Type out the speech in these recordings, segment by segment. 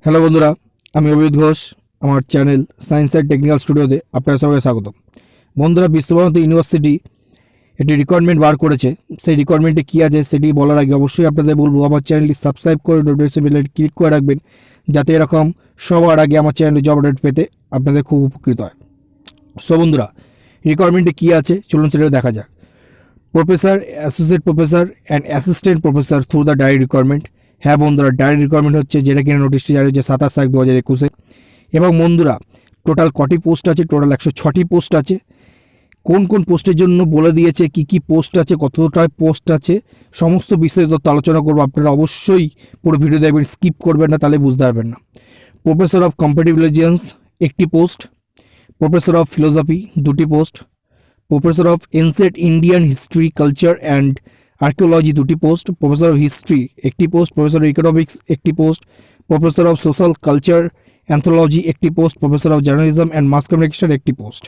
Hello বন্ধুরা, আমি অভিজিৎ ঘোষ। আমার চ্যানেল সায়েন্স অ্যান্ড টেকনিক্যাল স্টুডিওতে আপনাদের সবাইকে স্বাগত। বন্ধুরা, বিশ্বভারতী ইউনিভার্সিটি একটি রিকোয়ারমেন্ট বার করেছে। সেই রিকোয়ারমেন্টে কী আছে সেটি বলার আগে অবশ্যই আপনাদের বলবো আমার চ্যানেলটি সাবস্ক্রাইব করে নোটিফিকেশন বেলে ক্লিক করে রাখবেন, যাতে এরকম সবার আগে আমার চ্যানেলে জব আপডেট পেতে আপনাদের খুব উপকৃত হয়। সো বন্ধুরা, রিকোয়ারমেন্টে কী আছে চলুন সেটা দেখা যাক। Professor, associate professor and assistant professor through the direct requirement. হ্যাঁ বন্ধুরা, ডাইরেক্ট রিকোয়ারমেন্ট হচ্ছে, যেটা কিনা নোটিশটি জারি হচ্ছে 27/1/2021। এবং বন্ধুরা, টোটাল কটি পোস্ট আছে? টোটাল 106টি পোস্ট আছে। কোন কোন পোস্টের জন্য বলে দিয়েছে, কি কি পোস্ট আছে, কতটা পোস্ট আছে, সমস্ত বিস্তারিত আলোচনা করবো। আপনারা অবশ্যই পুরো ভিডিও দেখবেন, স্কিপ করবেন না, তাহলে বুঝতে পারবেন না। প্রফেসর অফ কম্পারেটিভ রিলিজিয়ান্স একটি পোস্ট। প্রফেসর অফ ফিলোসফি দুটি post. Professor of ancient Indian history, culture and archaeology দুটি পোস্ট। প্রফেসর অফ হিস্ট্রি একটি পোস্ট। প্রফেসর অফ ইকোনমিক্স একটি post. Professor of social culture anthology একটি post. Professor of journalism and mass communication একটি post.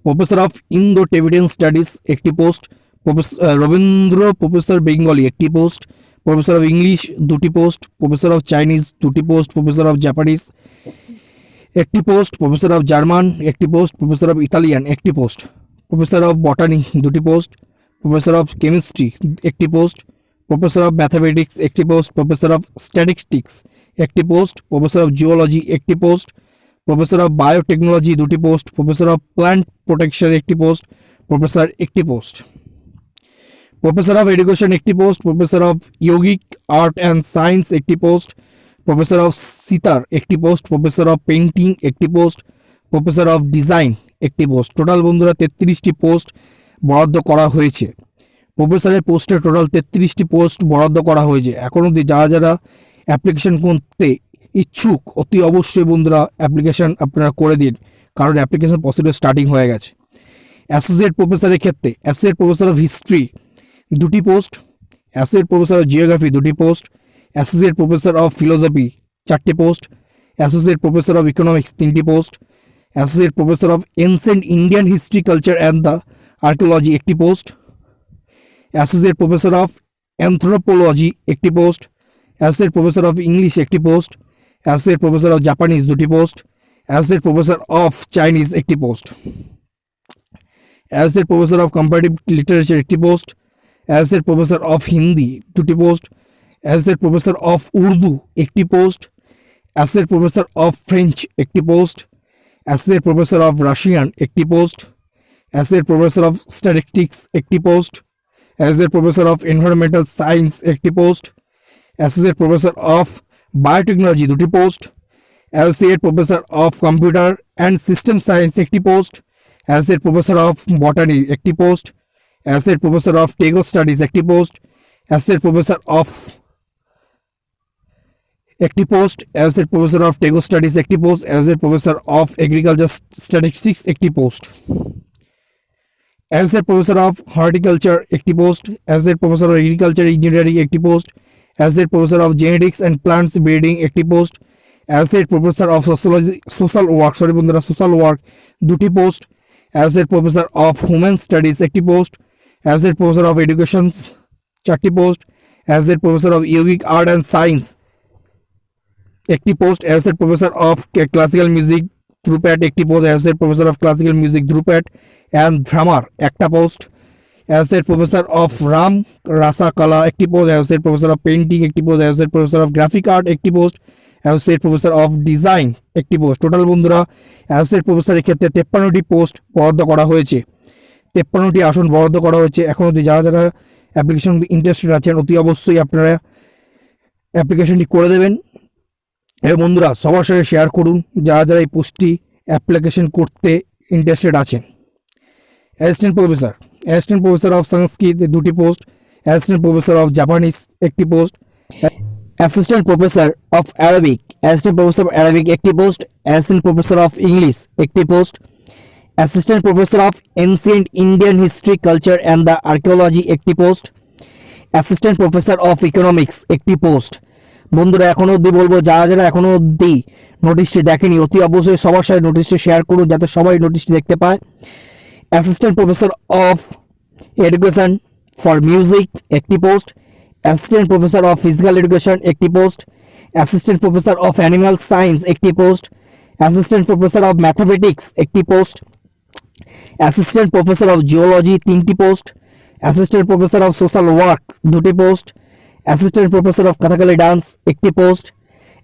Professor of Indo Tibetan studies একটি post. Rabindra professor Bengali একটি post. Professor of English দুটি post. Professor of Chinese দুটি post. Professor of Japanese একটি post. Professor of German একটি post. Professor of Italian একটি post. Professor of botany দুটি post. Professor of chemistry একটি post. Professor of mathematics একটি post. Professor of statistics একটি post. Professor of geology একটি post. Professor of biotechnology দুটি post. Professor of plant protection একটি post. Professor একটি post. Professor of education একটি post. Professor of yogic art and science একটি post. Professor of sitar একটি post. Professor of painting একটি post. Professor of design একটি post. Total বন্ধুরা 33টি post বরাদ্দ করা হয়েছে। প্রফেসরের পোস্টে টোটাল 33টি পোস্ট বরাদ্দ করা হয়েছে। এখন অবধি যারা যারা অ্যাপ্লিকেশন করতে ইচ্ছুক, অতি অবশ্যই বন্ধুরা অ্যাপ্লিকেশন আপনারা করে দিন, কারণ অ্যাপ্লিকেশন প্রসিডিউর স্টার্টিং হয়ে গেছে। অ্যাসোসিয়েট প্রফেসরের ক্ষেত্রে অ্যাসোসিয়েট প্রফেসর অফ হিস্ট্রি দুটি post. Associate professor of geography দুটি post. Associate professor of philosophy 4টি post. Associate professor of economics 3টি post. Associate professor of ancient Indian history, culture and the archaeology একটি post. Associate professor of anthropology একটি post. Associate professor of English একটি post. Associate professor of Japanese দুটি post. Associate professor of Chinese একটি post. Associate professor of comparative literature একটি post. Associate professor of Hindi দুটি post. Associate professor of Urdu একটি post. Associate professor of French একটি post. Associate professor of Russian একটি post. Associate professor of statistics একটি post. Associate professor of environmental science একটি post. Associate professor of biotechnology দুটি post. Associate professor of computer and system science একটি post. Associate professor of botany একটি post. Associate professor of Tagore studies একটি post. Associate professor of একটি post. Associate professor of Tagore studies একটি post. Associate professor of agriculture statistics একটি post. Associate professor of horticulture একটি post. Associate professor of agriculture engineering একটি post. Associate professor of genetics and plants breeding একটি post. Associate professor of social work দুটি post. Associate professor of human studies একটি post. Associate professor of education 4টি post. Associate professor of yogic art and science একটি post. Associate professor of classical music dhrupad একটি post. Associate professor of classical music dhrupad and dhamar একটা post. Associate professor of রাম রাসা কলা একটি post. Associate professor of painting একটি post. Associate professor of graphic art একটি post. Associate professor of design একটি post. Total বন্ধুরা অ্যাসোসিয়েট প্রফেসরের ক্ষেত্রে 53টি পোস্ট বরাদ্দ করা হয়েছে। 53টি আসন বরাদ্দ করা হয়েছে। এখন অবধি যারা যারা অ্যাপ্লিকেশন ইন্টারেস্টেড আছেন, অতি অবশ্যই আপনারা অ্যাপ্লিকেশনটি করে দেবেন। এবং বন্ধুরা, সবার সাথে শেয়ার করুন যারা যারা এই পোস্টটি অ্যাপ্লিকেশন করতে ইন্টারেস্টেড আছেন। অ্যাসিস্ট্যান্ট প্রফেসর অফ সংস্কৃত দুটি post. Assistant professor of Japanese একটি post. Assistant professor of Arabic একটি post. Assistant professor of English একটি post. Assistant professor of ancient Indian history, culture and the archaeology একটি post. Assistant professor of economics একটি post. বন্ধুরা, এখনও অবধি বলবো যারা যারা এখনও অবধি নোটিশটি দেখেনি, অতি অবশ্যই সবার সাথে নোটিশটি শেয়ার করুন, যাতে সবাই নোটিশটি দেখতে পায়। Assistant professor of education for music একটি post. Assistant professor of physical education একটি post. Assistant professor of animal science একটি post, assistant professor of mathematics একটি post, assistant professor of geology 3টি post, assistant professor of social work 2টি post, assistant professor of Kathakali dance একটি post,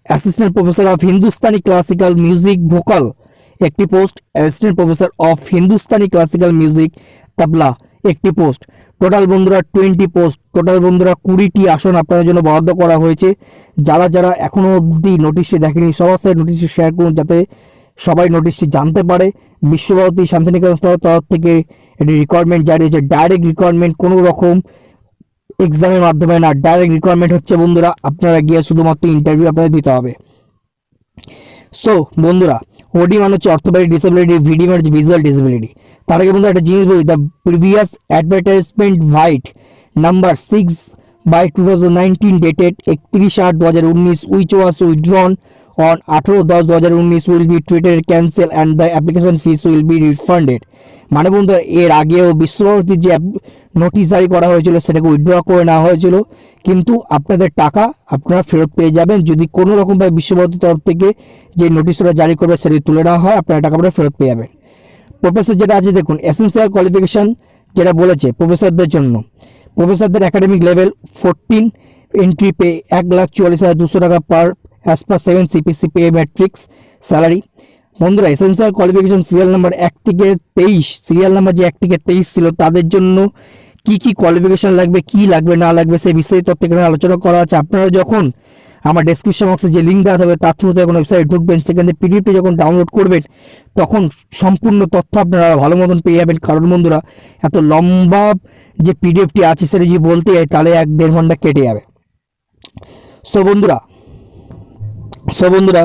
assistant professor of Hindustani classical music vocal একটি post, assistant professor of Hindustani classical music tabla একটি post. Total বন্ধুরা 20 post, total বন্ধুরা 20টি আসন আপনাদের জন্য বরাদ্দ করা হয়েছে। যারা যারা এখনও অবধি নোটিশটি দেখেনি সবার সাথে নোটিশটি শেয়ার করুন, যাতে সবাই নোটিশটি জানতে পারে। বিশ্বভারতী শান্তিনিকেতন তরফ থেকে এটি রিকোয়ারমেন্ট জারি হয়েছে, ডাইরেক্ট রিকোয়ারমেন্ট, কোনো রকম এক্সামের মাধ্যমে না, ডাইরেক্ট রিকোয়ারমেন্ট হচ্ছে বন্ধুরা। আপনারা গিয়ে শুধুমাত্র ইন্টারভিউ আপনাদের দিতে হবে। সো বন্ধুরা, ওডি মানে হচ্ছে অর্থোপেডিক ডিসেবিলিটি, ভিডি মানে হচ্ছে ভিজুয়াল ডিসেবিলিটি। তার আগে বন্ধুরা একটা জিনিস বলি, the previous advertisement white number 6/2019 dated 31/8/2019 which was withdrawn on 18/10/2019 will be treated cancel and the application fees will be refunded। মানে বন্ধুরা এর আগেও বিশ্বভারতীর যে নোটিশ জারি করা হয়েছিল সেটাকে উইথড্র করে নেওয়া হয়েছিল, কিন্তু আপনাদের টাকা আপনারা ফেরত পেয়ে যাবেন যদি কোনো রকমভাবে বিশ্বভারতীর তরফ থেকে যে নোটিশটা জারি করবে সেটি তুলে নেওয়া হয়, আপনারা টাকা আপনারা ফেরত পেয়ে যাবেন। প্রফেসর যেটা আছে দেখুন, এসেন্সিয়াল কোয়ালিফিকেশান যেটা বলেছে প্রফেসরদের জন্য, প্রফেসরদের একাডেমিক লেভেল 14, এন্ট্রি পে 1,44,200 টাকা পার as per 7 CPC pay matrix salary. বন্ধুরা এসেন্সিয়াল কোয়ালিফিকেশান সিরিয়াল নাম্বার 1 থেকে 23, সিরিয়াল নাম্বার যে 1 থেকে 23 ছিল তাদের জন্য কি কি কোয়ালিফিকেশান লাগবে, কি লাগবে না লাগবে সেই বিস্তারিত তথ্য এখানে আলোচনা করা আছে। আপনারা যখন আমার ডেসক্রিপশন বক্সে যে লিঙ্ক দেওয়া হবে তার থ্রুতে যখন ওয়েবসাইটে ঢুকবেন, সেখানে পিডিএফটি যখন ডাউনলোড করবেন তখন সম্পূর্ণ তথ্য আপনারা ভালো মতন পেয়ে যাবেন। কারণ বন্ধুরা এত লম্বা যে পিডিএফটি আছে সেটা যদি বলতে যাই তাহলে 1-1.5 ঘন্টা কেটে যাবে। সো বন্ধুরা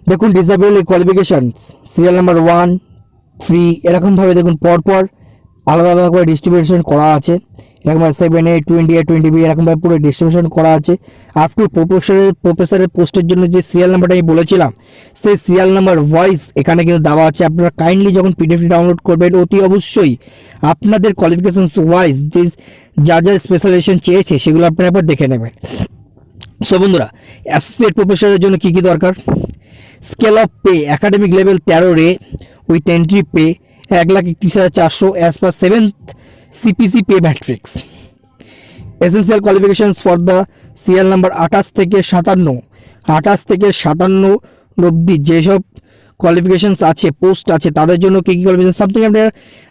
দেখুন, ডিসেবিলিটি কোয়ালিফিকেশানস সিরিয়াল নাম্বার 1, 3 এরকমভাবে দেখুন পরপর আলাদা আলাদা করে ডিস্ট্রিবিউশন করা আছে। এরকমভাবে 7A, 20A, 20B এরকমভাবে পুরো ডিস্ট্রিবিউশন করা আছে। আপ টু প্রফেসরের পোস্টের জন্য যে সিরিয়াল নাম্বারটা আমি বলেছিলাম সেই সিরিয়াল নাম্বার ওয়াইজ এখানে কিন্তু দেওয়া আছে। আপনারা কাইন্ডলি যখন পিডিএফটি ডাউনলোড করবেন অতি অবশ্যই আপনাদের কোয়ালিফিকেশানস ওয়াইজ যে যা যা স্পেশালাইজেশন চেয়েছে সেগুলো আপনারা একবার দেখে নেবেন। সো বন্ধুরা, অ্যাসোসিয়েট প্রফেসরের জন্য কী কী দরকার, scale of pay academic level 13A with entry pay 1,31,400 as per 7th CPC pay matrix. Essential qualifications for the serial number 28 থেকে 57 অবধি যেসব কোয়ালিফিকেশানস আছে, পোস্ট আছে, তাদের জন্য কী কী কোয়ালিফিকেশান সামথিং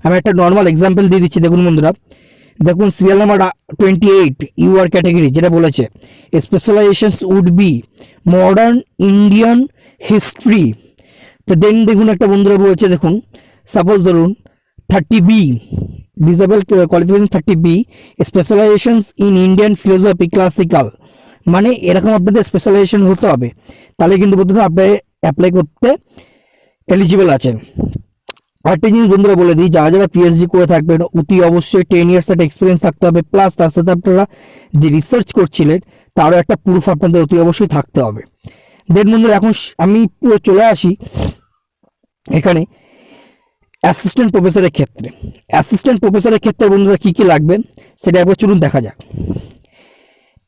আমি একটা নর্মাল এক্সাম্পল দিয়ে দিচ্ছি। দেখুন বন্ধুরা, দেখুন সিরিয়াল নাম্বার 28 UR ক্যাটাগরি যেটা বলেছে specializations would be modern Indian history. তো দেন দেখুন একটা বন্ধুরা বলেছে, দেখুন সাপোজ ধরুন 30B desirable qualification 30B specializations in Indian philosophy classical. মানে এরকম আপনাদের স্পেশালাইজেশন হতে হবে, তাহলে কিন্তু বন্ধুরা আপনি অ্যাপ্লাই করতে এলিজিবল আছেন। আরেকটা জিনিস বন্ধুরা বলে দিই, যারা যারা PhD করে থাকবেন অতি অবশ্যই 10 ইয়ার্স একটা এক্সপিরিয়েন্স থাকতে হবে, প্লাস তার সাথে আপনারা যে রিসার্চ করছিলেন তারও একটা প্রুফ আপনাদের অতি অবশ্যই থাকতে হবে। দেন বন্ধুরা এখন আমি পুরো চলে আসি এখানে অ্যাসিস্ট্যান্ট প্রফেসরের ক্ষেত্রে। অ্যাসিস্ট্যান্ট প্রফেসরের ক্ষেত্রে বন্ধুরা কী কী লাগবে সেটা একবার চলুন দেখা যাক।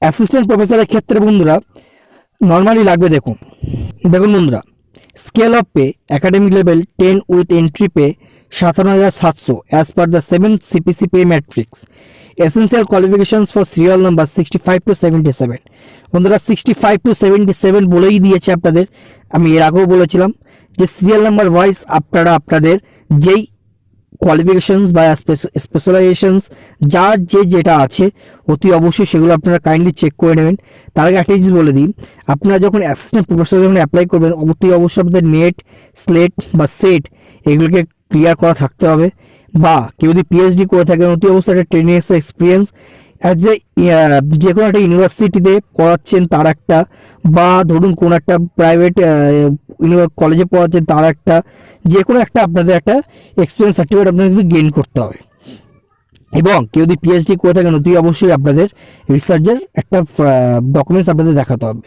অ্যাসিস্ট্যান্ট প্রফেসরের ক্ষেত্রে বন্ধুরা নর্মালি লাগবে, দেখুন বন্ধুরা, scale of pay academic level 10 with entry pay 57,700 as per the 7th CPC pay matrix. Essential qualifications for serial number 65 to 77। বন্ধুরা 65 to 77 বলেই দিয়েছে আপনাদের, আমি এর আগেও বলেছিলাম যে সিরিয়াল নাম্বার ওয়াইজ আপনারা আপনাদের যেই কোয়ালিফিকেশানস বা স্পেশালাইজেশনস যার যেটা আছে অতি অবশ্যই সেগুলো আপনারা কাইন্ডলি চেক করে নেবেন। তার আগে একটা জিনিস বলে দিই, আপনারা যখন অ্যাসিস্ট্যান্ট প্রফেসর যখন অ্যাপ্লাই করবেন অতি অবশ্যই আপনাদের নেট, স্লেট বা সেট এগুলোকে ক্লিয়ার করা থাকতে হবে। বা কেউ যদি PhD করে থাকেন অতি অবশ্যই একটা ট্রেনিং এক্সপিরিয়েন্স অ্যাজ যে কোনো একটা ইউনিভার্সিটিতে পড়াচ্ছেন তার একটা, বা ধরুন কোনো একটা প্রাইভেট কলেজে পড়াচ্ছেন তার একটা, যে কোনো একটা আপনাদের একটা এক্সপিরিয়েন্স সার্টিফিকেট আপনাদের কিন্তু গেইন করতে হবে। এবং কেউ যদি PhD করে থাকেন অতি অবশ্যই আপনাদের রিসার্চের একটা ডকুমেন্টস আপনাদের দেখাতে হবে।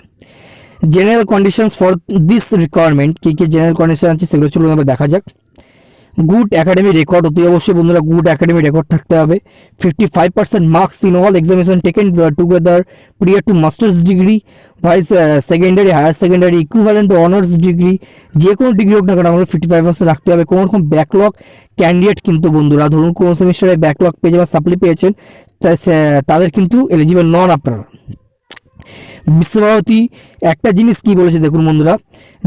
General conditions for this requirement, কী কী জেনারেল কন্ডিশন আছে সেগুলো চলুন আমরা দেখা যাক। গুড একাডেমি রেকর্ড, অতি অবশ্যই বন্ধুরা গুড একাডেমি রেকর্ড থাকতে হবে। 55% marks in all examination taken together prior to masters degree, vice secondary, higher secondary, equivalent to honours degree, যে কোনো ডিগ্রি হোক না কেন আমাদের 55% রাখতে হবে। কোনো রকম ব্যাকলগ ক্যান্ডিডেট কিন্তু বন্ধুরা, ধরুন কোনো সেমিস্টারে ব্যাকলগ পেয়েছে বা সাপ্লি পেয়েছেন, তাদের কিন্তু এলিজিবল নন আপনারা। বিশ্বভারতী একটা জিনিস কি বলেছে দেখুন বন্ধুরা,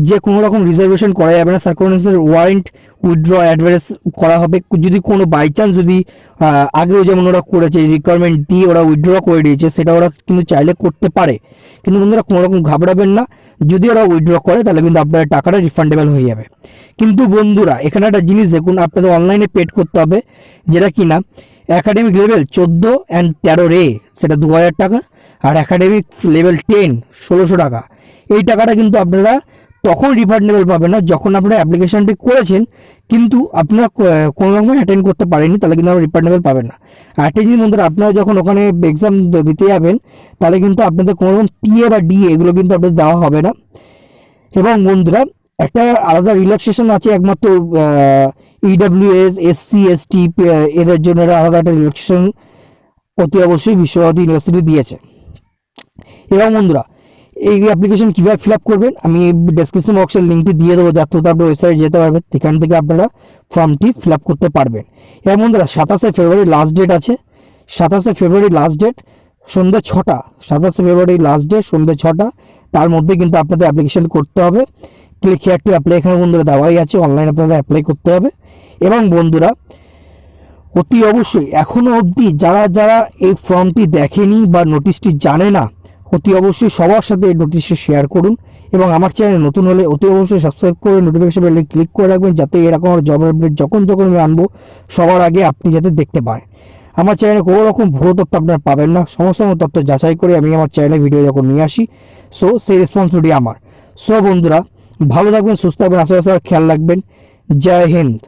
যে কোনো রকম রিজার্ভেশন করা যাবে না, সার্কুলেশনের ওয়ারেন্ট উইথড্র অ্যাডভারেস করা হবে। যদি কোনো বাই চান্স যদি আগেও যেমন ওরা করেছে রিকোয়ারমেন্ট দিয়ে ওরা উইথড্র করে দিয়েছে, সেটা ওরা কিন্তু চাইলে করতে পারে। কিন্তু বন্ধুরা কোনো রকম ঘাবড়াবেন না, যদি ওরা উইথড্র করে তাহলে কিন্তু আপনার টাকাটা রিফান্ডেবল হয়ে যাবে। কিন্তু বন্ধুরা এখানে একটা জিনিস দেখুন, আপনাদের অনলাইনে পেড করতে হবে, যেটা কি না একাডেমিক লেভেল 14 অ্যান্ড 13 সেটা 2000 টাকা, আর একাডেমিক লেভেল 10 1600 টাকা। এই টাকাটা কিন্তু আপনারা তখন রিফান্ডেবল পাবেন না যখন আপনারা অ্যাপ্লিকেশনটি করেছেন কিন্তু আপনারা কোনো রকম অ্যাটেন্ড করতে পারেননি, তাহলে কিন্তু আপনারা রিফান্ডেবল পাবেন না। একটা জিনিস বন্ধুরা, আপনারা যখন ওখানে এক্সাম দিতে যাবেন তাহলে কিন্তু আপনাদের কোনো রকম টিএ বা ডিএ এগুলো কিন্তু আপনাদের দেওয়া হবে না। এবং বন্ধুরা একটা আলাদা রিল্যাক্সেশন আছে একমাত্র ইডব্লিউএস, এসসি, এসটি এদের জন্য আলাদা একটা রিল্যাক্সেশন অতি অবশ্যই বিশ্বভারতী ইউনিভার্সিটি দিয়েছে। এবং বন্ধুরা এই অ্যাপ্লিকেশন কীভাবে ফিল আপ করবেন আমি ডেসক্রিপশন বক্সের লিঙ্কটি দিয়ে দেবো, যার থ্রুতে আপনার ওয়েবসাইটে যেতে পারবেন, সেখান থেকে আপনারা ফর্মটি ফিল আপ করতে পারবেন। এবং বন্ধুরা 27শে ফেব্রুয়ারি লাস্ট ডেট আছে, 27শে ফেব্রুয়ারি লাস্ট ডেট সন্ধ্যে 6টা, 27শে ফেব্রুয়ারি লাস্ট ডেট সন্ধ্যে 6টা, তার মধ্যে কিন্তু আপনাদের অ্যাপ্লিকেশন করতে হবে। ক্লিক হিয়ার টু অ্যাপ্লাই এখানে বন্ধুরা দেওয়াই আছে, অনলাইনে আপনাদের অ্যাপ্লাই করতে হবে। এবং বন্ধুরা অতি অবশ্যই এখনও অবধি যারা যারা এই ফর্মটি দেখেনি বা নোটিশটি জানে না, অতি অবশ্যই সবার সাথে এই নোটিশটি শেয়ার করুন। এবং আমার চ্যানেল নতুন হলে অতি অবশ্যই সাবস্ক্রাইব করে নোটিফিকেশন বেলে ক্লিক করে রাখবেন, যাতে এরকম জব আপডেট যখন আমি আনবো সবার আগে আপনি যাতে দেখতে পান। আমার চ্যানেলে কোনো রকম ভুয়ো তথ্য আপনারা পাবেন না, সমস্ত তথ্য যাচাই করে আমি আমার চ্যানেলে ভিডিও যখন নিয়ে আসি, সো সেই রেসপন্সিবিলিটি আমার। সো বন্ধুরা ভালো থাকবেন, সুস্থ থাকবেন, আশেপাশে খেয়াল রাখবেন। জয় হিন্দ।